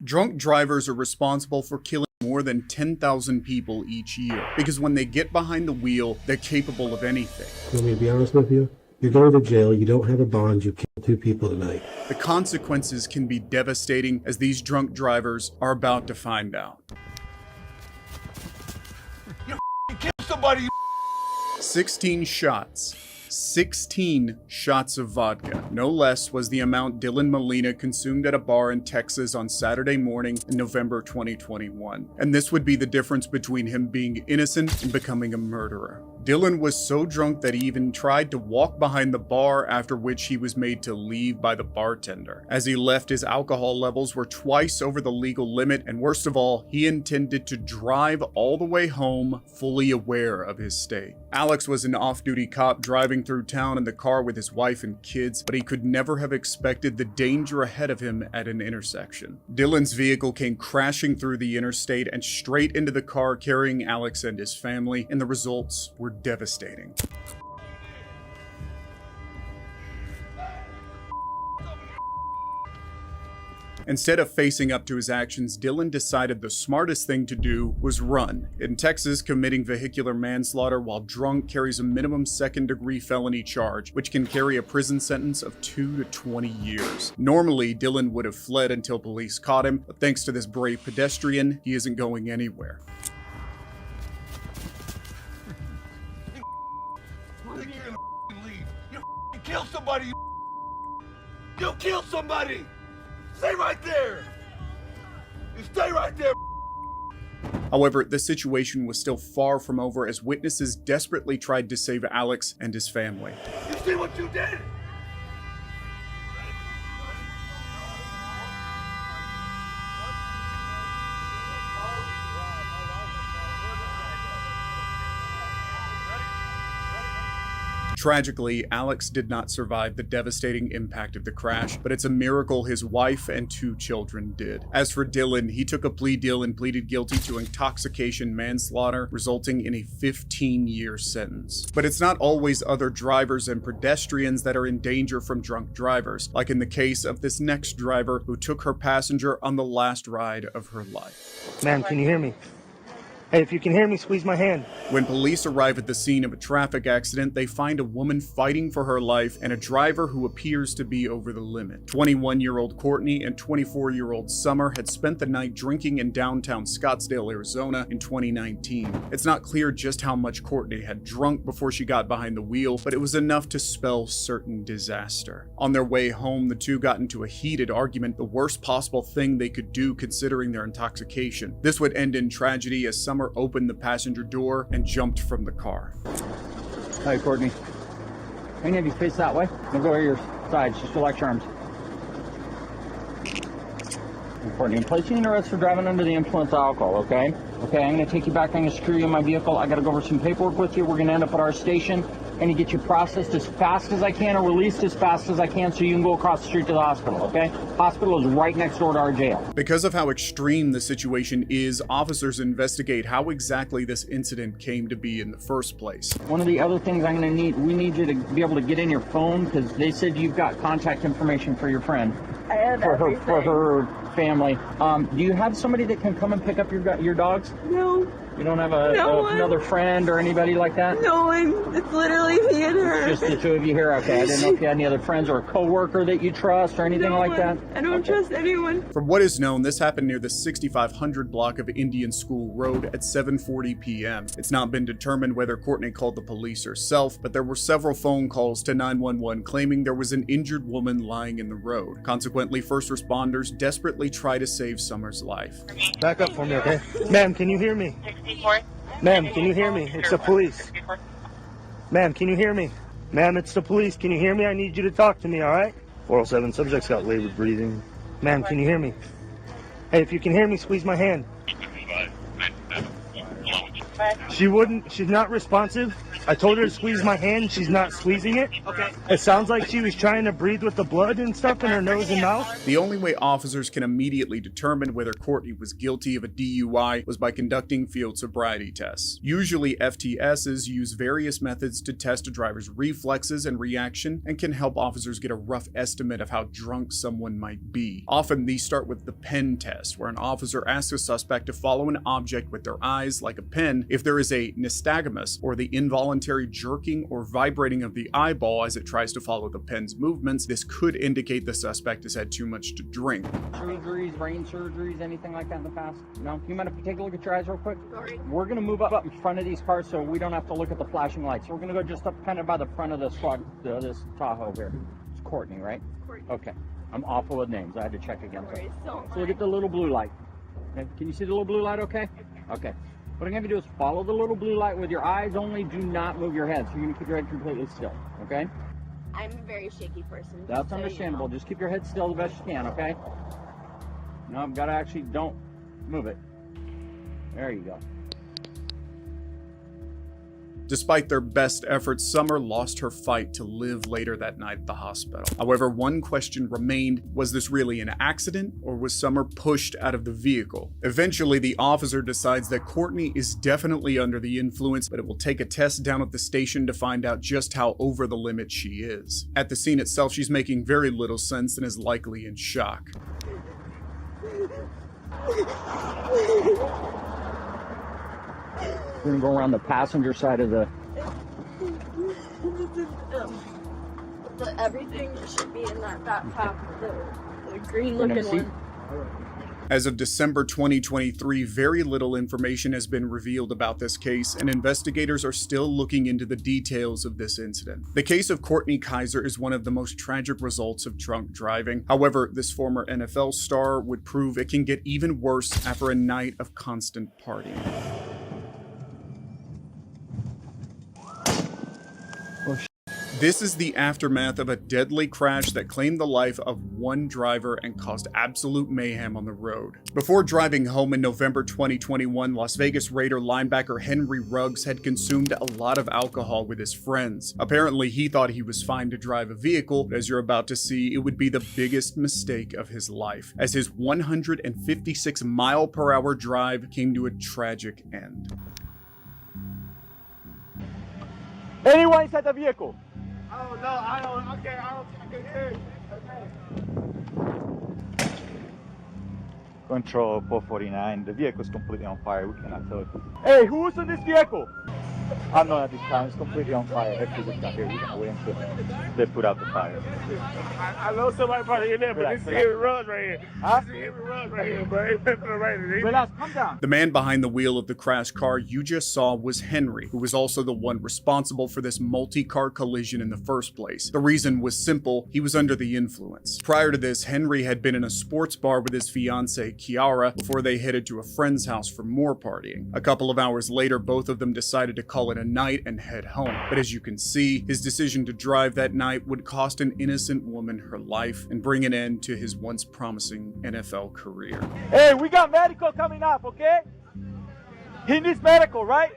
Drunk drivers are responsible for killing more than 10,000 people each year, because when they get behind the wheel, they're capable of anything. Let me be honest with you. You're going to jail, you don't have a bond, you killed 2 people tonight. The consequences can be devastating, as these drunk drivers are about to find out. You killed somebody, 16 shots. 16 shots of vodka. No less was the amount Dylan Molina consumed at a bar in Texas on Saturday morning in November 2021. And this would be the difference between him being innocent and becoming a murderer. Dylan was so drunk that he even tried to walk behind the bar, after which he was made to leave by the bartender. As he left, his alcohol levels were twice over the legal limit, and worst of all, he intended to drive all the way home fully aware of his state. Alex was an off-duty cop driving through town in the car with his wife and kids, but he could never have expected the danger ahead of him at an intersection. Dylan's vehicle came crashing through the interstate and straight into the car carrying Alex and his family, and the results were devastating. Instead of facing up to his actions, Dylan decided the smartest thing to do was run. In Texas, committing vehicular manslaughter while drunk carries a minimum second-degree felony charge, which can carry a prison sentence of 2 to 20 years. Normally, Dylan would have fled until police caught him, but thanks to this brave pedestrian, he isn't going anywhere. You killed somebody, you killed somebody! Stay right there! You stay right there! However, the situation was still far from over, as witnesses desperately tried to save Alex and his family. You see what you did? Tragically, Alex did not survive the devastating impact of the crash, but it's a miracle his wife and 2 children did. As for Dylan, he took a plea deal and pleaded guilty to intoxication manslaughter, resulting in a 15-year sentence. But it's not always other drivers and pedestrians that are in danger from drunk drivers, like in the case of this next driver who took her passenger on the last ride of her life. Ma'am, can you hear me? Hey, if you can hear me, squeeze my hand. When police arrive at the scene of a traffic accident, they find a woman fighting for her life and a driver who appears to be over the limit. 21-year-old Courtney and 24-year-old Summer had spent the night drinking in downtown Scottsdale, Arizona in 2019. It's not clear just how much Courtney had drunk before she got behind the wheel, but it was enough to spell certain disaster. On their way home, the two got into a heated argument, the worst possible thing they could do considering their intoxication. This would end in tragedy as Summer opened the passenger door and jumped from the car. Hi, Courtney. Any of you face that way? Now go to your sides. Just relax your arms. Courtney, I'm placing you in arrest for driving under the influence of alcohol, okay? Okay, I'm going to take you back. I'm going to secure you in my vehicle. I got to go over some paperwork with you. We're going to end up at our station. And to get you processed as fast as I can or released as fast as I can so you can go across the street to the hospital, okay? Hospital is right next door to our jail. Because of how extreme the situation is, officers investigate how exactly this incident came to be in the first place. One of the other things I'm going to need, we need you to be able to get in your phone because they said you've got contact information for your friend. I have for her family. Do you have somebody that can come and pick up your dogs? No. You don't have another friend or anybody like that? No one. It's literally me and her. It's just the 2 of you here? Okay. I didn't know if you had any other friends or a coworker that you trust or anything like that? I don't trust anyone. From what is known, this happened near the 6500 block of Indian School Road at 7:40 p.m. It's not been determined whether Courtney called the police herself, but there were several phone calls to 911 claiming there was an injured woman lying in the road. Consequently, first responders desperately try to save Summer's life. Back up for me, okay? Ma'am, can you hear me? 64. Ma'am, can you hear me? It's the police. Ma'am, can you hear me? Ma'am, it's the police. Can you hear me? I need you to talk to me, all right? 407, subject's got labored breathing. Ma'am, can you hear me? Hey, if you can hear me, squeeze my hand. She wouldn't, she's not responsive. I told her to squeeze my hand. She's not squeezing it. Okay. It sounds like she was trying to breathe with the blood and stuff in her nose and mouth. The only way officers can immediately determine whether Courtney was guilty of a DUI was by conducting field sobriety tests. Usually, FTSs use various methods to test a driver's reflexes and reaction and can help officers get a rough estimate of how drunk someone might be. Often, these start with the pen test, where an officer asks a suspect to follow an object with their eyes like a pen. If there is a nystagmus, or the involuntary jerking or vibrating of the eyeball as it tries to follow the pen's movements, this could indicate the suspect has had too much to drink. Surgeries, brain surgeries, anything like that in the past? No? You mind if we take a look at your eyes real quick? Sorry. We're going to move up in front of these cars so we don't have to look at the flashing lights. So we're going to go just up kind of by the front of the squad, this Tahoe here. It's Courtney, right? Courtney. Okay. I'm awful with names. I had to check again. Sorry, So look at the little blue light. Okay. Can you see the little blue light okay? Okay. What I'm going to do is follow the little blue light with your eyes only. Do not move your head. So you're going to keep your head completely still. Okay? I'm a very shaky person. That's so understandable. you know. Just keep your head still the best you can, okay? No, I've got to actually don't move it. There you go. Despite their best efforts, Summer lost her fight to live later that night at the hospital. However, one question remained: was this really an accident, or was Summer pushed out of the vehicle? Eventually, the officer decides that Courtney is definitely under the influence, but it will take a test down at the station to find out just how over the limit she is. At the scene itself, she's making very little sense and is likely in shock. We're going to go around the passenger side of the... Everything should be in that top, the green Gonna looking see? one. As of December 2023, very little information has been revealed about this case, and investigators are still looking into the details of this incident. The case of Courtney Kaiser is one of the most tragic results of drunk driving. However, this former NFL star would prove it can get even worse after a night of constant partying. This is the aftermath of a deadly crash that claimed the life of one driver and caused absolute mayhem on the road. Before driving home in November 2021, Las Vegas Raider linebacker Henry Ruggs had consumed a lot of alcohol with his friends. Apparently, he thought he was fine to drive a vehicle, but as you're about to see, it would be the biggest mistake of his life, as his 156-mile-per-hour drive came to a tragic end. Anyone inside the vehicle? Oh, no, I don't can hear you. Control 449. The vehicle is completely on fire. We cannot tell it. Hey, who was in this vehicle? I'm not at this time. It's completely on fire. Everything's not here. We're gonna wait until they put out the fire. I know somebody probably in there, but Relax, this is heavy runs right here. Huh? This is heavy runs right here, bro. Relax, calm down. The man behind the wheel of the crashed car you just saw was Henry, who was also the one responsible for this multi-car collision in the first place. The reason was simple: he was under the influence. Prior to this, Henry had been in a sports bar with his fiancée, Kiara, before they headed to a friend's house for more partying. A couple of hours later, both of them decided to call it a night and head home. But as you can see, his decision to drive that night would cost an innocent woman her life and bring an end to his once promising NFL career. Hey, we got medical coming up, okay? He needs medical, right?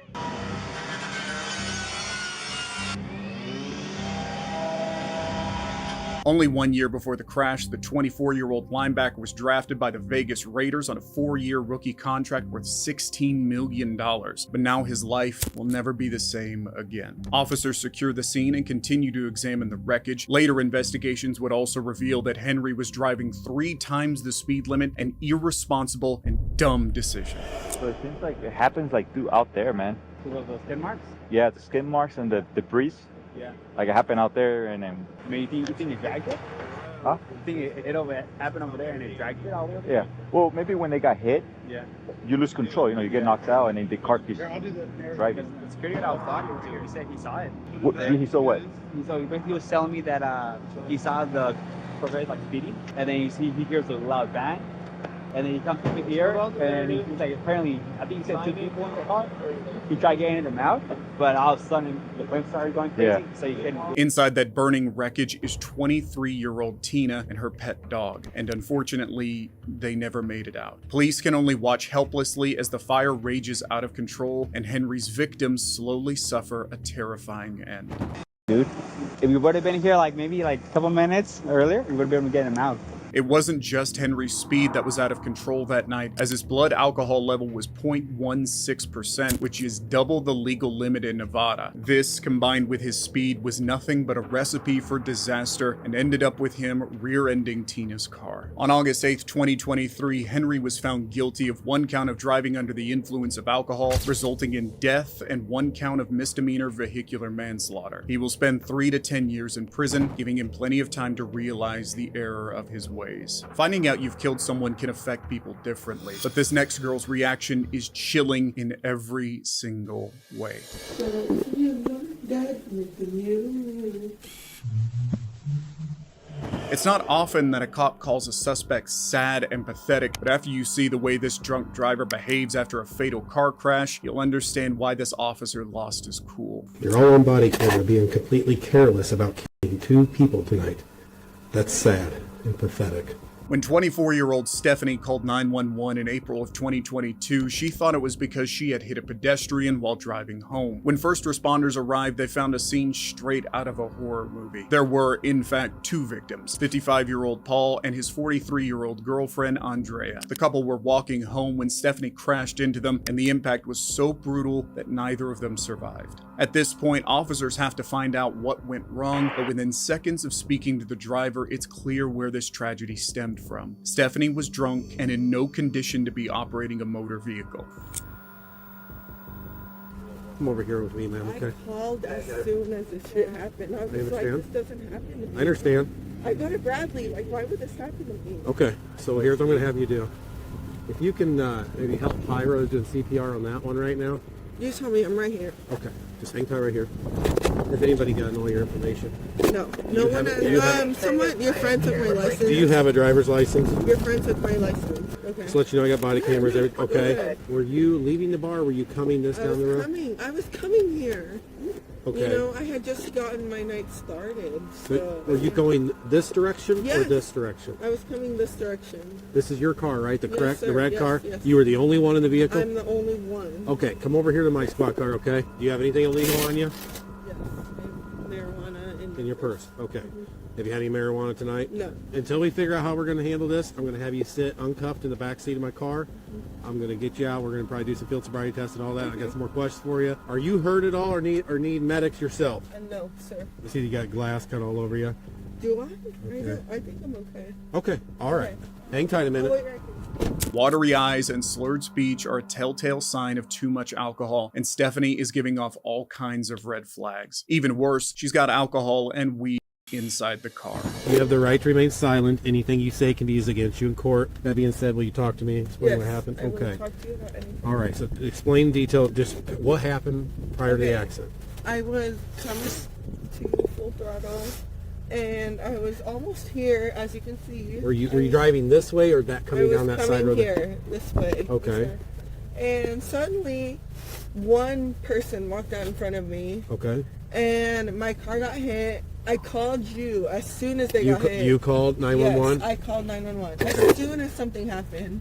Only 1 year before the crash, the 24-year-old linebacker was drafted by the Vegas Raiders on a 4-year rookie contract worth $16 million. But now his life will never be the same again. Officers secure the scene and continue to examine the wreckage. Later investigations would also reveal that Henry was driving 3 times the speed limit, an irresponsible and dumb decision. So it seems like it happens like out there, man. So those skid marks? Yeah, the skin marks and the debris. Yeah. Like it happened out there, and then I mean, you think it dragged it? Huh? You think it happened over there and it dragged it all the way? yeah. Well, maybe when they got hit, Yeah. you lose control. You know, you get knocked out, and then the car keeps driving. Because the security guard I was talking to, he said he saw it. What, he saw what? So he basically was telling me that he saw the Corvette like speeding, and then he hears a loud bang, And then he comes over here, and he's like, apparently, I think he said 2 people in the car. He tried getting them out, but all of a sudden, the blimp started going crazy, so he couldn't. Inside that burning wreckage is 23-year-old Tina and her pet dog, and unfortunately, they never made it out. Police can only watch helplessly as the fire rages out of control and Henry's victims slowly suffer a terrifying end. Dude, if we would have been here maybe a couple minutes earlier, we would have been able to get him out. It wasn't just Henry's speed that was out of control that night, as his blood alcohol level was 0.16%, which is double the legal limit in Nevada. This, combined with his speed, was nothing but a recipe for disaster and ended up with him rear-ending Tina's car. On August 8, 2023, Henry was found guilty of 1 count of driving under the influence of alcohol, resulting in death, and 1 count of misdemeanor vehicular manslaughter. He will spend 3 to 10 years in prison, giving him plenty of time to realize the error of his ways. Finding out you've killed someone can affect people differently, but this next girl's reaction is chilling in every single way. It's not often that a cop calls a suspect sad and pathetic, but after you see the way this drunk driver behaves after a fatal car crash, you'll understand why this officer lost his cool. You're all on body camera being completely careless about killing 2 people tonight. That's sad and pathetic. When 24-year-old Stephanie called 911 in April of 2022, she thought it was because she had hit a pedestrian while driving home. When first responders arrived, they found a scene straight out of a horror movie. There were, in fact, 2 victims, 55-year-old Paul and his 43-year-old girlfriend, Andrea. The couple were walking home when Stephanie crashed into them, and the impact was so brutal that neither of them survived. At this point, officers have to find out what went wrong, but within seconds of speaking to the driver, it's clear where this tragedy stemmed from. Stephanie was drunk and in no condition to be operating a motor vehicle. Come over here with me, ma'am, okay? I called as soon as this shit happened. I was like, this doesn't happen to me. I understand. I go to Bradley, why would this happen to me? Okay, so here's what I'm going to have you do. If you can maybe help Pyro do CPR on that one right now. You tell me, I'm right here. Okay, just hang tight right here. Has anybody gotten all your information? No. No one has. Someone, your friend took my license. Do you have a driver's license? Your friend took my license. Okay. Just to let you know I got body cameras. Okay. Were you leaving the bar or were you coming down the road? I was coming here. Okay. You know, I had just gotten my night started. So. Were you going this direction or this direction? I was coming this direction. This is your car, right? The Yes, red yes, car? Yes. You were the only one in the vehicle? I'm the only one. Okay, come over here to my squad car, okay? Do you have anything illegal on you? Yes. Marijuana in your purse. Okay. Have you had any marijuana tonight? No. Until we figure out how we're going to handle this, I'm going to have you sit uncuffed in the back seat of my car. I'm going to get you out. We're going to probably do some field sobriety tests and all that. I got some more questions for you. Are you hurt at all or need medics yourself? No, sir. I see you got glass cut all over you. Do I? Okay. I think I'm okay. Okay. All right. Okay. Hang tight a minute. Watery eyes and slurred speech are a telltale sign of too much alcohol, and Stephanie is giving off all kinds of red flags. Even worse, she's got alcohol and weed inside the car. You have the right to remain silent. Anything you say can be used against you in court. That being said, will you talk to me? Explain what happened? I will talk to you about anything. All right, so explain in detail just what happened prior to the accident. I was coming to full throttle, and I was almost here, as you can see. Were you driving this way or that coming down that side road? I was coming here, this way. Okay. And suddenly, one person walked out in front of me. Okay. And my car got hit. I called you as soon as they got hit. You called 911? Yes, I called 911 as soon as something happened.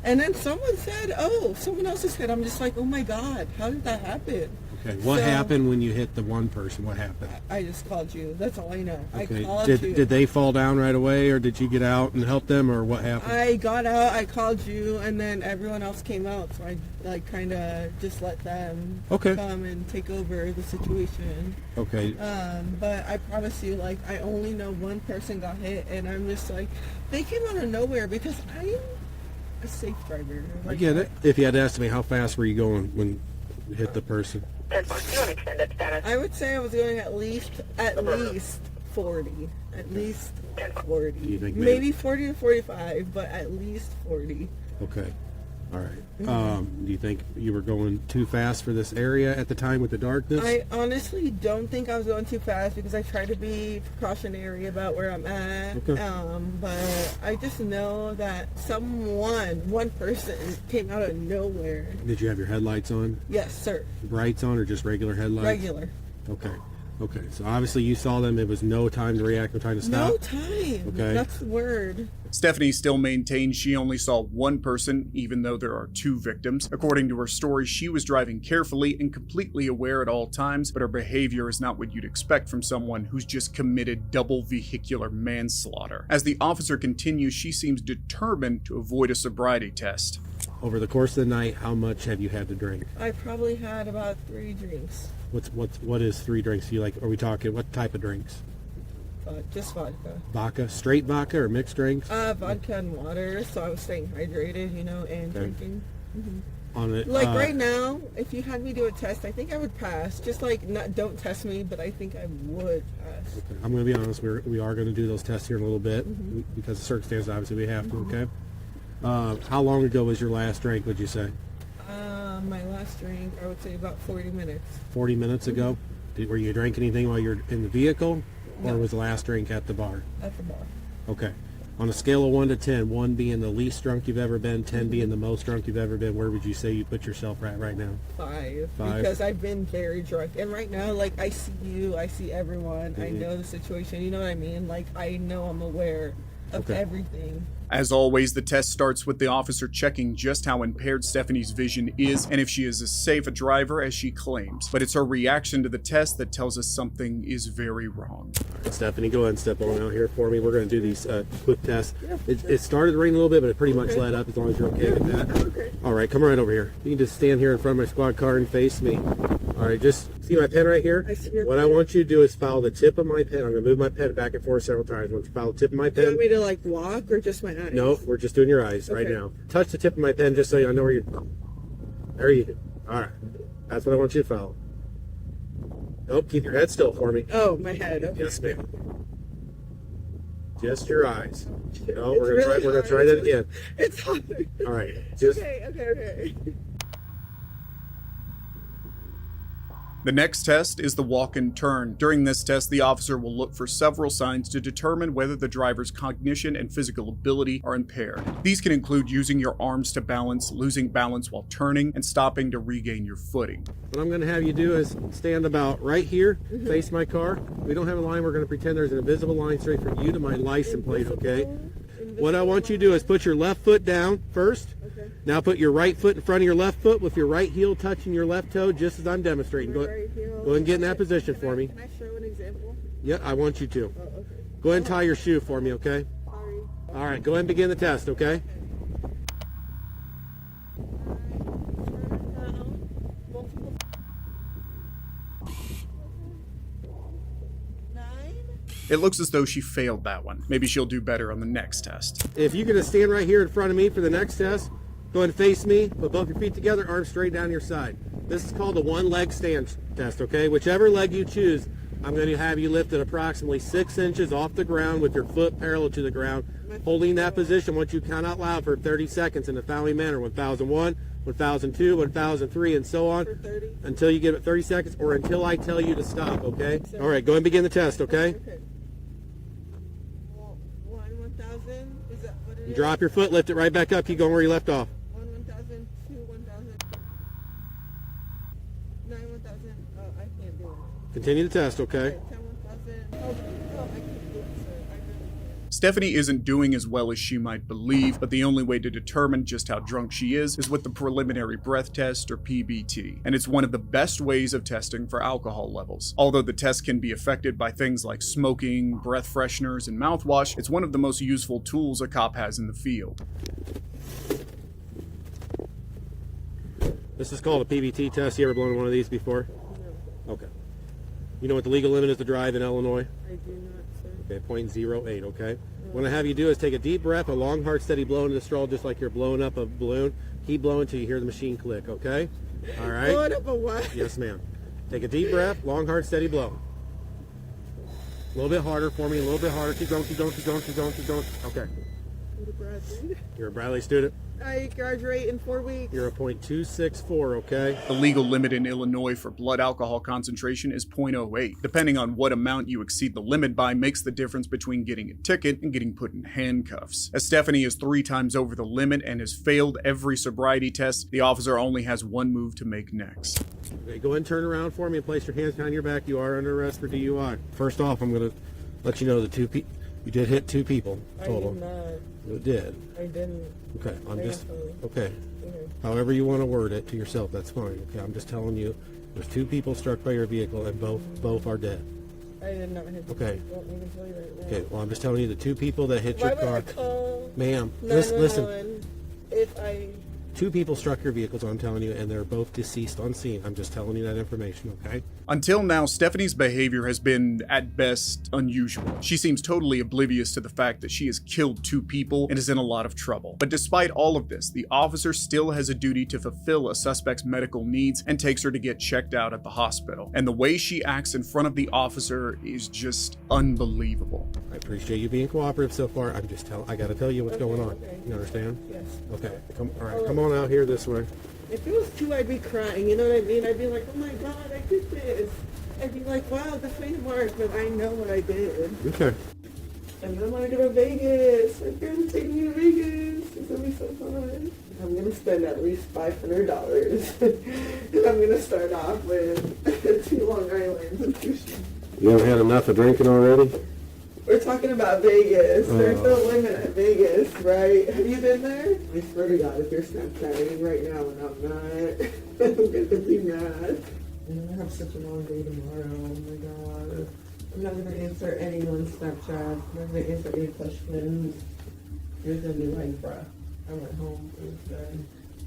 And then someone said, oh, someone else has hit. I'm just like, oh my God, how did that happen? Okay, what happened when you hit the one person? What happened? I just called you. That's all I know. Okay. I called you. Did they fall down right away, or did you get out and help them, or what happened? I got out, I called you, and then everyone else came out, so I kind of just let them come and take over the situation. Okay. But I promise you, I only know one person got hit, and I'm just like, they came out of nowhere because I am a safe driver. I get it. If you had asked me, how fast were you going when you hit the person? I would say I was going at least 40. At least 40. You think maybe 40 to 45, but at least 40. Okay. All right. Do you think you were going too fast for this area at the time with the darkness? I honestly don't think I was going too fast because I try to be precautionary about where I'm at. Okay. But I just know that one person came out of nowhere. Did you have your headlights on? Yes, sir. Brights on or just regular headlights? Regular. Okay. Okay. So obviously you saw them. It was no time to react, no time to stop. No time. Okay. That's the word. Stephanie still maintains she only saw one person, even though there are 2 victims. According to her story, she was driving carefully and completely aware at all times, but her behavior is not what you'd expect from someone who's just committed double vehicular manslaughter. As the officer continues, she seems determined to avoid a sobriety test. Over the course of the night, how much have you had to drink? I probably had about 3 drinks. What is 3 drinks? Are we talking, what type of drinks? Just vodka. Vodka? Straight vodka or mixed drinks? Vodka and water, so I was staying hydrated, and drinking. On it, right now, if you had me do a test, I think I would pass. Just don't test me, but I think I would pass. Okay. I'm going to be honest, we are going to do those tests here in a little bit because of circumstances, obviously we have to, okay? How long ago was your last drink, would you say? My last drink, I would say about 40 minutes. 40 minutes ago? Were you drinking anything while you're in the vehicle? No. Or was the last drink at the bar? At the bar. Okay. On a scale of 1 to 10, 1 being the least drunk you've ever been, 10 being the most drunk you've ever been, where would you say you put yourself at right now? 5. 5? Because I've been very drunk. And right now, I see you, I see everyone, I know the situation, you know what I mean? I know I'm aware of everything. As always, the test starts with the officer checking just how impaired Stephanie's vision is and if she is as safe a driver as she claims. But it's her reaction to the test that tells us something is very wrong. All right, Stephanie, go ahead and step on out here for me. We're going to do these quick tests. It started to rain a little bit, but it pretty much let up as long as you're okay with that. Okay. All right, come right over here. You can just stand here in front of my squad car and face me. All right, just see my pen right here? I see your What pen. I want you to do is follow the tip of my pen. I'm going to move my pen back and forth several times. I want you to follow the tip of my Do you pen. want me to walk or just my eyes? No, we're just doing your eyes right Okay. now. Touch the tip of my pen just so I know where you're... There you go. All right. That's what I want you to follow. Nope, keep your head still for me. Oh, my head. Okay. Yes, ma'am. Just your eyes. No, It's we're really gonna hard. try that again. It's hard. All right. Just Okay. The next test is the walk and turn. During this test, the officer will look for several signs to determine whether the driver's cognition and physical ability are impaired. These can include using your arms to balance, losing balance while turning, and stopping to regain your footing. what I'm gonna have you do is stand about right here, face my car. We don't have a line. We're gonna pretend there's an invisible line straight from you to my license plate, okay? What I want you to do is put your left foot down first. Okay. Now put your right foot in front of your left foot with your right heel touching your left toe, just as I'm demonstrating. Go ahead and get in that position for me. Can I show an example? Yeah, I want you to. Oh, okay. Go ahead and tie your shoe for me, okay? Sorry. All right, go ahead and begin the test, okay? It looks as though she failed that one. Maybe she'll do better on the next test. If you're gonna stand right here in front of me for the next test, go ahead and face me, put both your feet together, arms straight down your side. This is called the one leg stand test, okay? Whichever leg you choose, I'm gonna have you lifted approximately 6 inches off the ground with your foot parallel to the ground, holding that position once you count out loud for 30 seconds in the following manner: 1001, 1002, 1003, and so on, For 30? until you give it 30 seconds or until I tell you to stop, okay? All right, go ahead and begin the test, okay? Okay. 1,000? Is that what it is? Drop your foot, lift it right back up, keep going where you left off. 1,000, 2, 1,000, 9, 1,000. Oh, I can't do it. Continue the test, okay? 10, 1,000. Oh, I can't do it, sir. I really can't. Stephanie isn't doing as well as she might believe, but the only way to determine just how drunk she is with the preliminary breath test, or PBT. And it's one of the best ways of testing for alcohol levels. Although the test can be affected by things like smoking, breath fresheners, and mouthwash, it's one of the most useful tools a cop has in the field. This is called a PBT test. You ever blown one of these before? No, Okay. You know what the legal limit is to drive in Illinois? I do not, sir. Okay, 0.08, okay? What I have you do is take a deep breath, a long, hard, steady blow into the straw, just like you're blowing up a balloon. Keep blowing until you hear the machine click, okay? All right? Blowing up a what? Yes, ma'am. Take a deep breath, long, hard, steady blow. A little bit harder for me, a little bit harder. Keep going, keep going, keep going, keep going, keep going. Okay. Go to Bradley. You're a Bradley student? I graduate in 4 weeks. You're a .264, okay? The legal limit in Illinois for blood alcohol concentration is 0.08. Depending on what amount you exceed the limit by makes the difference between getting a ticket and getting put in handcuffs. As Stephanie is 3 times over the limit and has failed every sobriety test, the officer only has one move to make next. Okay, go ahead and turn around for me and place your hands behind your back. You are under arrest for DUI. First off, I'm going to let you know you did hit 2 people total. I did not. You did. I didn't. Okay, okay. Okay. However you want to word it to yourself, that's fine. Okay, I'm just telling you, there's 2 people struck by your vehicle and both are dead. I did not hit the Okay. people. I can tell you right now. Okay, well I'm just telling you the 2 people that hit your Why car. would I call Ma'am, 911 listen. if I... 2 people struck your vehicles, I'm telling you, and they're both deceased on scene. I'm just telling you that information, okay? Until now, Stephanie's behavior has been, at best, unusual. She seems totally oblivious to the fact that she has killed 2 people and is in a lot of trouble. But despite all of this, the officer still has a duty to fulfill a suspect's medical needs and takes her to get checked out at the hospital. And the way she acts in front of the officer is just unbelievable. I appreciate you being cooperative so far. I gotta tell you what's going on. Okay. You understand? Yes. Okay, come on out here this way. If it was 2, I'd be crying, you know what I mean? I'd be like, oh my God, I did this. I'd be like, wow, this made mark, but I know what I did. Okay. And then I want to go to Vegas. My parents take me to Vegas. It's going to be so fun. I'm going to spend at least $500. And I'm going to start off with 2 Long Islands and 2 sheets. You haven't had enough of drinking already? We're talking about Vegas. There's no limit at Vegas, right? Have you been there? I swear to God, if you're Snapchatting right now and I'm not, I'm going to be mad. And I have such a long day tomorrow. Oh my God. I'm not going to answer anyone's Snapchat. I'm not going to answer any questions. You're going to be like, bruh, I went home. It was good.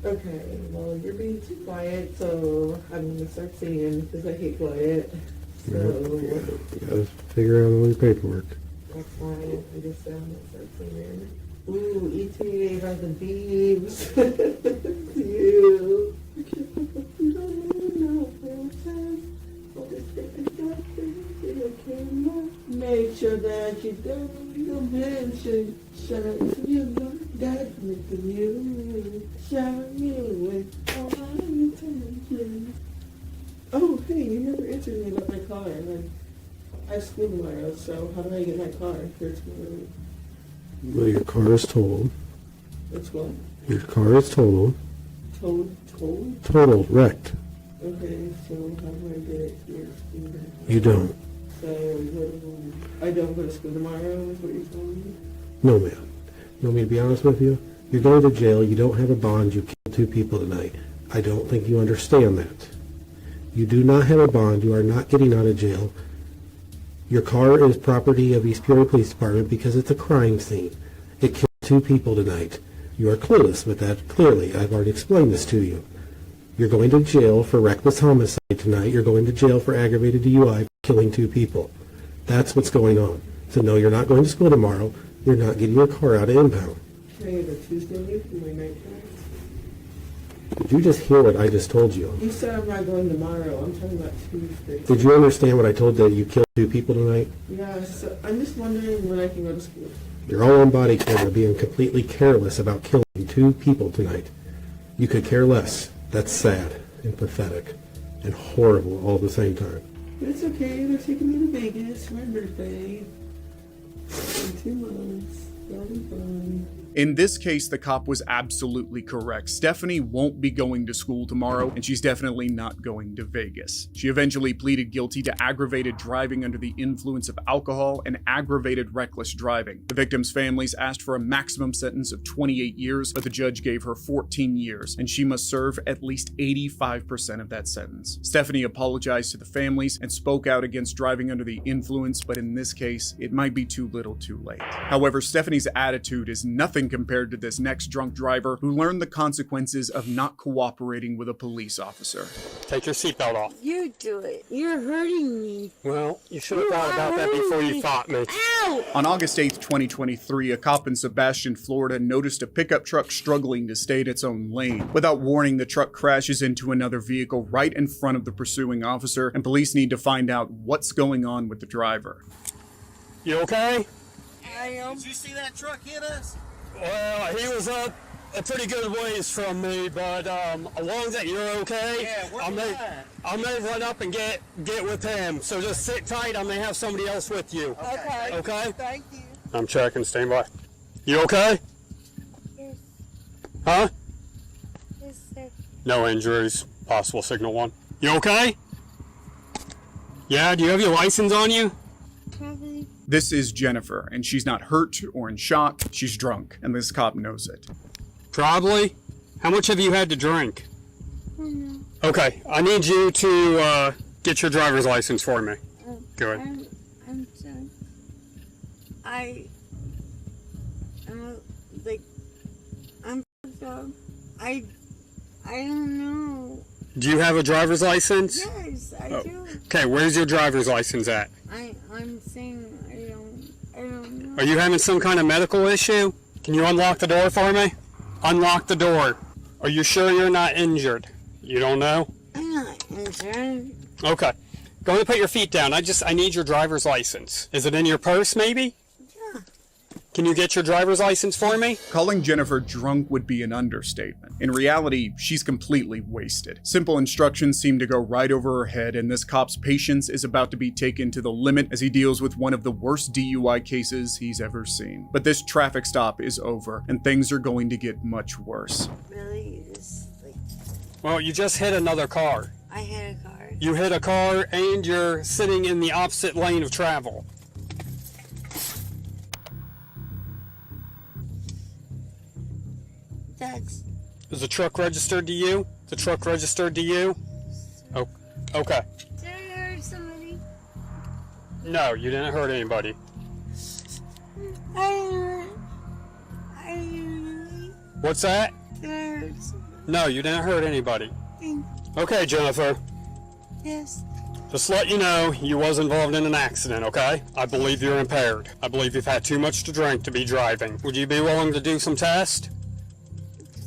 Okay, well, you're being too quiet, so I'm going to start singing because I hate quiet. So... You gotta figure out all your paperwork. That's fine. I just start singing. Ooh, ETA by the Beebs. You. You don't know princess. Make sure that you don't mention. You know that with you. Shower you with all my intentions. Oh, hey, you never answered me about my car, and then I have school tomorrow, so how do I get my car for tomorrow? Well, your car is totaled. Which one? Your car is totaled. Told? Totaled, wrecked. Okay, so how do I get it here? You don't. So, I don't go to school tomorrow, is what you're telling me? No, ma'am. You want me to be honest with you? You're going to jail. You don't have a bond. You killed 2 people tonight. I don't think you understand that. You do not have a bond. You are not getting out of jail. Your car is property of East Peoria Police Department because it's a crime scene. It killed 2 people tonight. You are clueless with that, clearly. I've already explained this to you. You're going to jail for reckless homicide tonight. You're going to jail for aggravated DUI for killing 2 people. That's what's going on. So no, you're not going to school tomorrow. You're not getting your car out of impound. Can I have a Tuesday leave for my night class? Did you just hear what I just told you? You said I'm not going tomorrow. I'm talking about Tuesday. Did you understand what I told you, that you killed 2 people tonight? Yeah, so I'm just wondering when I can go to school. You're all on body camera being completely careless about killing 2 people tonight. You could care less. That's sad and pathetic and horrible all at the same time. But it's okay. They're taking me to Vegas for my birthday. In 2 months. That'll be fun. In this case, the cop was absolutely correct. Stephanie won't be going to school tomorrow, and she's definitely not going to Vegas. She eventually pleaded guilty to aggravated driving under the influence of alcohol and aggravated reckless driving. The victims' families asked for a maximum sentence of 28 years, but the judge gave her 14 years, and she must serve at least 85% of that sentence. Stephanie apologized to the families and spoke out against driving under the influence, but in this case, it might be too little too late. However, Stephanie's attitude is nothing compared to this next drunk driver who learned the consequences of not cooperating with a police officer. Take your seatbelt off. You do it. You're hurting me. Well, you should have thought about that before you fought me. Ow! On August 8th, 2023, a cop in Sebastian, Florida noticed a pickup truck struggling to stay in its own lane. Without warning, the truck crashes into another vehicle right in front of the pursuing officer, and police need to find out what's going on with the driver. You okay? I am. Did you see that truck hit us? Well, he was up a pretty good ways from me, but as long as you're okay, I may run up and get with him. So just sit tight. I may have somebody else with you. Okay. Okay? Thank you. I'm checking. Stand by. You okay? Yes. Huh? Yes, sir. No injuries. Possible signal 1. You okay? Yeah, do you have your license on you? Probably. This is Jennifer, and she's not hurt or in shock. She's drunk, and this cop knows it. Probably. How much have you had to drink? Oh, no. Okay, I need you to get your driver's license for me. Go ahead. I'm sorry. I'm so I don't know. Do you have a driver's license? Yes, I do. Okay, where's your driver's license at? I'm saying I don't know. Are you having some kind of medical issue? Can you unlock the door for me? Unlock the door. Are you sure you're not injured? You don't know? I'm not injured. Okay. Go ahead and put your feet down. I need your driver's license. Is it in your purse, maybe? Yeah. Can you get your driver's license for me? Calling Jennifer drunk would be an understatement. In reality, she's completely wasted. Simple instructions seem to go right over her head, and this cop's patience is about to be taken to the limit as he deals with one of the worst DUI cases he's ever seen. But this traffic stop is over, and things are going to get much worse. Really? It's like Well, you just hit another car. I hit a car. You hit a car, and you're sitting in the opposite lane of travel. Is the truck registered to you? The truck registered to you? Oh, okay. Did I hurt somebody? No, you didn't hurt anybody. I didn't. What's that? Did I hurt somebody? No, you didn't hurt anybody. Okay, Jennifer. Yes. Just let you know, you was involved in an accident, okay? I believe you're impaired. I believe you've had too much to drink to be driving. Would you be willing to do some tests?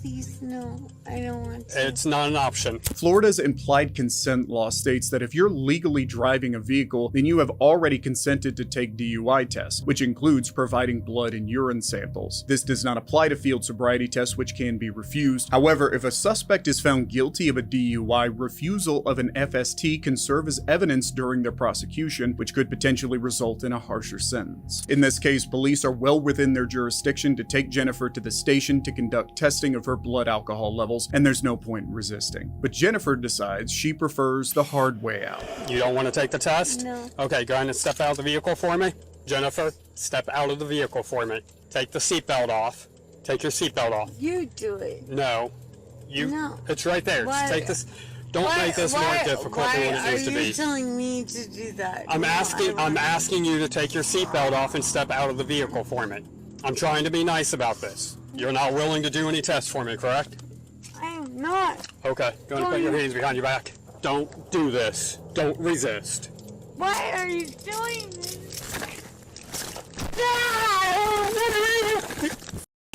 Please, no. I don't want to. It's not an option. Florida's implied consent law states that if you're legally driving a vehicle, then you have already consented to take DUI tests, which includes providing blood and urine samples. This does not apply to field sobriety tests, which can be refused. However, if a suspect is found guilty of a DUI, refusal of an FST can serve as evidence during their prosecution, which could potentially result in a harsher sentence. In this case, police are well within their jurisdiction to take Jennifer to the station to conduct testing of her blood alcohol levels, and there's no point in resisting. But Jennifer decides she prefers the hard way out. You don't want to take the test? No. Okay, go ahead and step out of the vehicle for me. Jennifer, step out of the vehicle for me. Take the seatbelt off. Take your seatbelt off. You do it. No. No. It's right there. Why- Just take this. Don't make this more difficult than what it needs to Why are you be. telling me to do that? I'm No, asking you to take your seatbelt off and step out of the vehicle for me. I'm trying to be nice about this. You're not willing to do any tests for me, correct? I am not. Okay, go ahead and put your hands behind your back. Don't do this. Don't resist. Why are you doing this?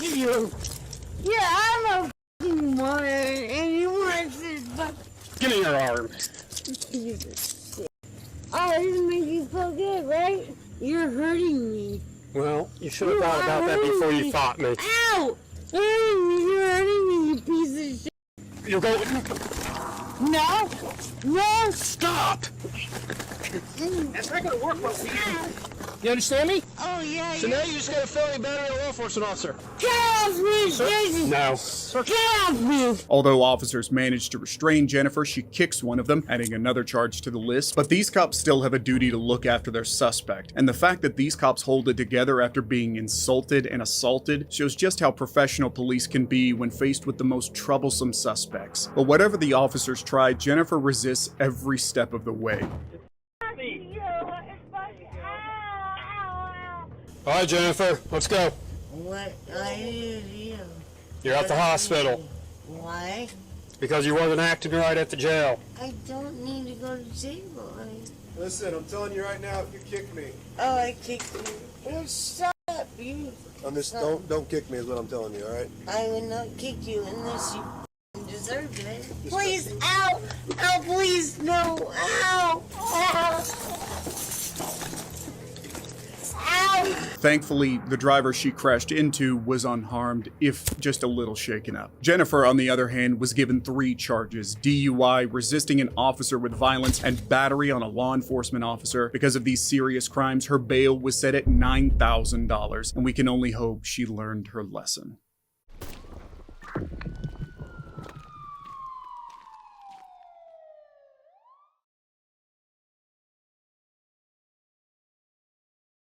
You. Yeah, I'm a f***ing woman, and you want to fuck. Give me your arm. Oh, this makes you feel good, right? You're hurting me. Well, you should have thought about that before you fought me. Ow! You're hurting me, you piece of shit. You're going. No! No! Stop! That's not gonna work, bro. You understand me? Oh, yeah. So now you just got a felony battery on a law enforcement officer. Get off me, Jesus! No. Get off me! Although officers manage to restrain Jennifer, she kicks one of them, adding another charge to the list. But these cops still have a duty to look after their suspect. And the fact that these cops hold it together after being insulted and assaulted shows just how professional police can be when faced with the most troublesome suspects. But whatever the officers try, Jennifer resists every step of the way. All right, Jennifer, let's go. What I do? You're at the hospital Why? because you wasn't acting right at the jail. I don't need to go to jail. Listen, I'm telling you right now, if you kick me, Oh, I kicked you. Oh, shut up, you. don't kick me is what I'm telling you, all right? I would not kick you unless you deserved it. Please, ow! Ow, please, no! Ow! Ow! Ow! Thankfully, the driver she crashed into was unharmed, if just a little shaken up. Jennifer, on the other hand, was given 3 charges: DUI, resisting an officer with violence, and battery on a law enforcement officer. Because of these serious crimes, her bail was set at $9,000, and we can only hope she learned her lesson.